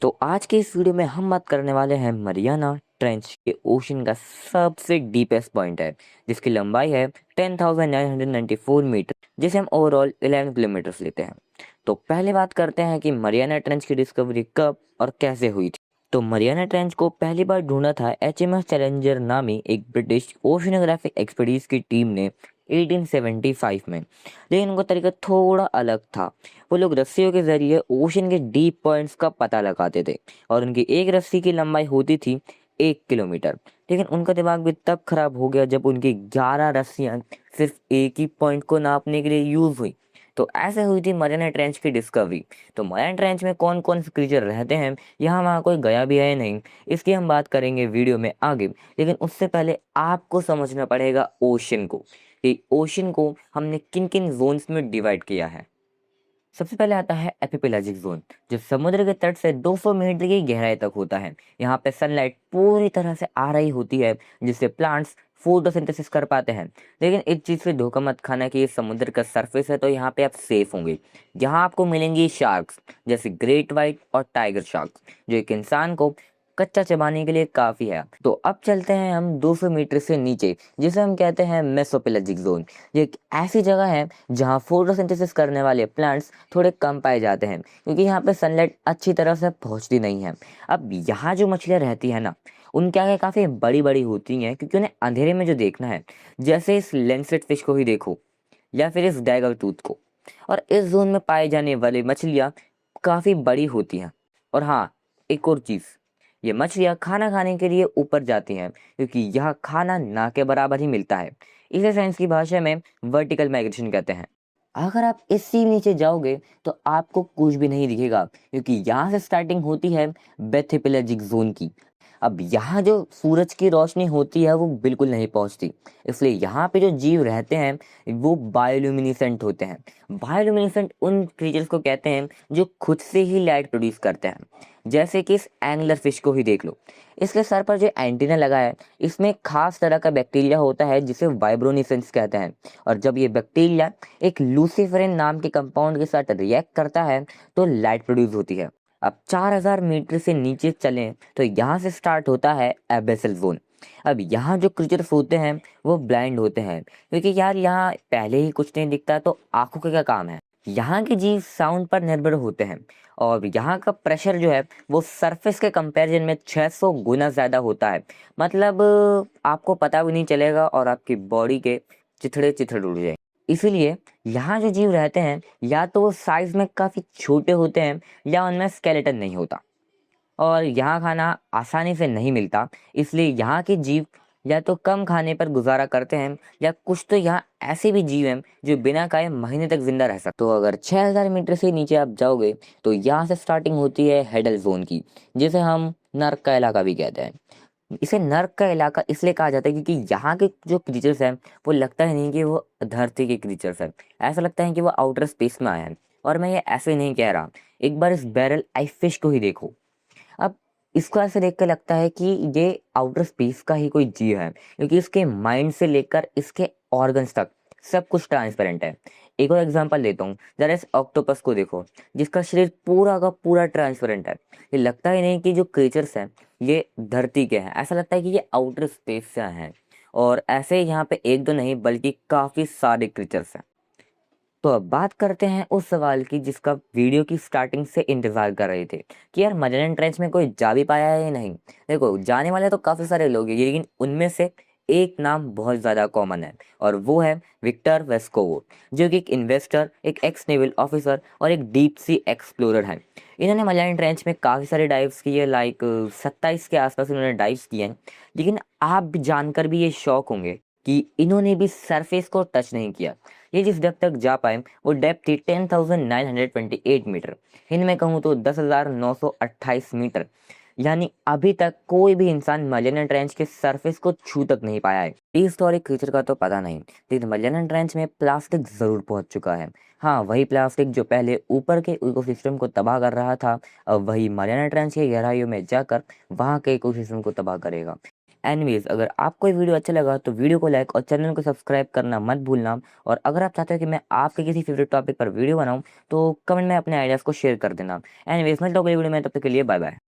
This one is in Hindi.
तो आज के इस वीडियो में हम बात करने वाले हैं मरियाना ट्रेंच के ओशन का सबसे डीपेस्ट पॉइंट है जिसकी लंबाई है 10,994 मीटर, जिसे हम ओवरऑल 11 किलोमीटर लेते हैं। तो पहले बात करते हैं कि मरियाना ट्रेंच की डिस्कवरी कब और कैसे हुई थी। तो मरियाना ट्रेंच को पहली बार ढूंढा था HMS चैलेंजर नामी एक ब्रिटिश ओशनोग्राफिक एक्सपीडिशन की टीम ने 1875 में। लेकिन उनका तरीका थोड़ा अलग था। वो लोग रस्सियों के जरिए ओशन के डीप पॉइंट्स का पता लगाते थे और उनकी एक रस्सी की लंबाई होती थी 1 किलोमीटर। लेकिन उनका दिमाग भी तब खराब हो गया जब उनकी 11 रस्सियां सिर्फ एक ही पॉइंट को नापने के लिए यूज हुई। तो ऐसे हुई थी मरियाना ट्रेंच की डिस्कवरी। तो मरियाना ट्रेंच में कौन कौन से क्रीचर रहते हैं, यहाँ वहाँ कोई गया भी है नहीं, इसकी हम बात करेंगे वीडियो में आगे। लेकिन उससे पहले आपको समझना पड़ेगा ओशन को, कि ओशन को हमने किन किन जोन्स में डिवाइड किया है। सबसे पहले आता है एपिपेलाजिक जोन, जो समुद्र के तट से 200 मीटर की गहराई तक होता है। यहाँ पे सनलाइट पूरी तरह से आ रही होती है, जिससे प्लांट्स फोटोसिंथेसिस कर पाते हैं। लेकिन एक चीज़ से धोखा मत खाना कि ये समुद्र का सरफेस है तो यहाँ पे आप सेफ होंगे। यहाँ आपको मिलेंगी शार्क्स, जैसे ग्रेट वाइट और टाइगर शार्क्स, जो एक इंसान को कच्चा चबाने के लिए काफ़ी है। तो अब चलते हैं हम 200 मीटर से नीचे, जिसे हम कहते हैं मेसोपेलाजिक जोन। ये एक ऐसी जगह है जहाँ फोटोसिंथेसिस करने वाले प्लांट्स थोड़े कम पाए जाते हैं, क्योंकि यहाँ पे सनलाइट अच्छी तरह से पहुँचती नहीं है। अब यहाँ जो मछलियाँ रहती है ना, उनके आगे काफ़ी बड़ी बड़ी होती हैं, क्योंकि उन्हें अंधेरे में जो देखना है, जैसे इस लेंसेट फिश को ही देखो या फिर इस डैगर टूथ को। और इस जोन में पाए जाने वाली मछलियाँ काफ़ी बड़ी होती हैं। और हाँ, एक और चीज़, ये मछलियाँ खाना खाने के लिए ऊपर जाती हैं, क्योंकि यह खाना ना के बराबर ही मिलता है। इसे साइंस की भाषा में वर्टिकल माइग्रेशन कहते हैं। अगर आप इससे नीचे जाओगे तो आपको कुछ भी नहीं दिखेगा, क्योंकि यहाँ से स्टार्टिंग होती है बेथिपेलाजिक जोन की। अब यहाँ जो सूरज की रोशनी होती है वो बिल्कुल नहीं पहुँचती, इसलिए यहाँ पे जो जीव रहते हैं वो बायोल्यूमिनेसेंट होते हैं। बायोल्यूमिनेसेंट उन क्रीचर्स को कहते हैं जो खुद से ही लाइट प्रोड्यूस करते हैं। जैसे कि इस एंगलर फिश को ही देख लो, इसके सर पर जो एंटीना लगा है, इसमें एक खास तरह का बैक्टीरिया होता है जिसे वाइब्रोनिसेंस कहते हैं। और जब ये बैक्टीरिया एक लूसीफेरिन नाम के कंपाउंड के साथ रिएक्ट करता है तो लाइट प्रोड्यूस होती है। अब 4000 मीटर से नीचे चलें तो यहाँ से स्टार्ट होता है एबेसल जोन। अब यहाँ जो क्रीचर्स होते हैं वो ब्लाइंड होते हैं, क्योंकि यार यहाँ पहले ही कुछ नहीं दिखता तो आंखों का क्या काम है। यहाँ के जीव साउंड पर निर्भर होते हैं, और यहाँ का प्रेशर जो है वो सरफेस के कंपैरिजन में 600 गुना ज़्यादा होता है। मतलब आपको पता भी नहीं चलेगा और आपकी बॉडी के चिथड़े चिथड़ उड़ जाए। इसीलिए यहाँ जो जीव रहते हैं या तो वो साइज में काफ़ी छोटे होते हैं या उनमें स्केलेटन नहीं होता, और यहाँ खाना आसानी से नहीं मिलता। इसलिए यहाँ के जीव या तो कम खाने पर गुजारा करते हैं, या कुछ तो यहाँ ऐसे भी जीव हैं जो बिना खाए महीने तक जिंदा रह सकते। तो अगर 6000 मीटर से नीचे आप जाओगे तो यहाँ से स्टार्टिंग होती है हेडल जोन की, जिसे हम नर्क का इलाका भी कहते हैं। इसे नर्क का इलाका इसलिए कहा जाता है क्योंकि यहाँ के जो क्रीचर्स हैं वो लगता है नहीं कि वो धरती के क्रीचर्स हैं, ऐसा लगता है कि वो आउटर स्पेस में आए हैं। और मैं ये ऐसे नहीं कह रहा, एक बार इस बैरल आई फिश को ही देखो। अब इसको ऐसे देख के लगता है कि ये आउटर स्पेस का ही कोई जीव है, क्योंकि इसके माइंड से लेकर इसके ऑर्गन्स तक सब कुछ ट्रांसपेरेंट है। एक और एग्जांपल देता हूँ, जरा इस ऑक्टोपस को देखो, जिसका शरीर पूरा का पूरा ट्रांसपेरेंट है। ये लगता ही नहीं कि जो क्रिएचर्स हैं ये धरती के हैं, ऐसा लगता है कि ये आउटर स्पेस से हैं। और ऐसे यहाँ पे एक दो नहीं बल्कि काफ़ी सारे क्रिएचर्स हैं। तो अब बात करते हैं उस सवाल की जिसका वीडियो की स्टार्टिंग से इंतजार कर रहे थे, कि यार मरियाना ट्रेंच में कोई जा भी पाया है या नहीं। देखो, जाने वाले तो काफ़ी सारे लोग हैं, लेकिन उनमें से एक नाम बहुत ज़्यादा कॉमन है, और वो है विक्टर वेस्कोवो, जो कि एक इन्वेस्टर, एक एक्स नेवल ऑफिसर और एक डीप सी एक्सप्लोरर है। इन्होंने मरियाना ट्रेंच में काफ़ी सारे डाइव्स किए, लाइक 27 के आसपास इन्होंने डाइव्स किए हैं। लेकिन आप भी जानकर भी ये शौक होंगे कि इन्होंने भी सरफेस को टच नहीं किया। ये जिस डेप्थ तक जा पाए वो डेप्थ थी 10,928 मीटर। इनमें कहूँ तो 10,928 मीटर, यानी अभी तक कोई भी इंसान मरियाना ट्रेंच के सरफेस को छू तक नहीं पाया है। हिस्टोरिक क्रीचर का तो पता नहीं, लेकिन मरियाना ट्रेंच में प्लास्टिक जरूर पहुंच चुका है। हाँ, वही प्लास्टिक जो पहले ऊपर के इकोसिस्टम को तबाह कर रहा था, अब वही मरियाना ट्रेंच की गहराइयों में जाकर वहाँ के इकोसिस्टम को तबाह करेगा। एनीवेज अगर आपको ये वीडियो अच्छा लगा तो वीडियो को लाइक और चैनल को सब्सक्राइब करना मत भूलना। और अगर आप चाहते हो कि मैं आपके किसी फेवरेट टॉपिक पर वीडियो बनाऊं तो कमेंट में अपने आइडियाज़ को शेयर कर देना। एनीवेज मिलता हूँ अगली वीडियो में, तब तक के लिए बाय बाय।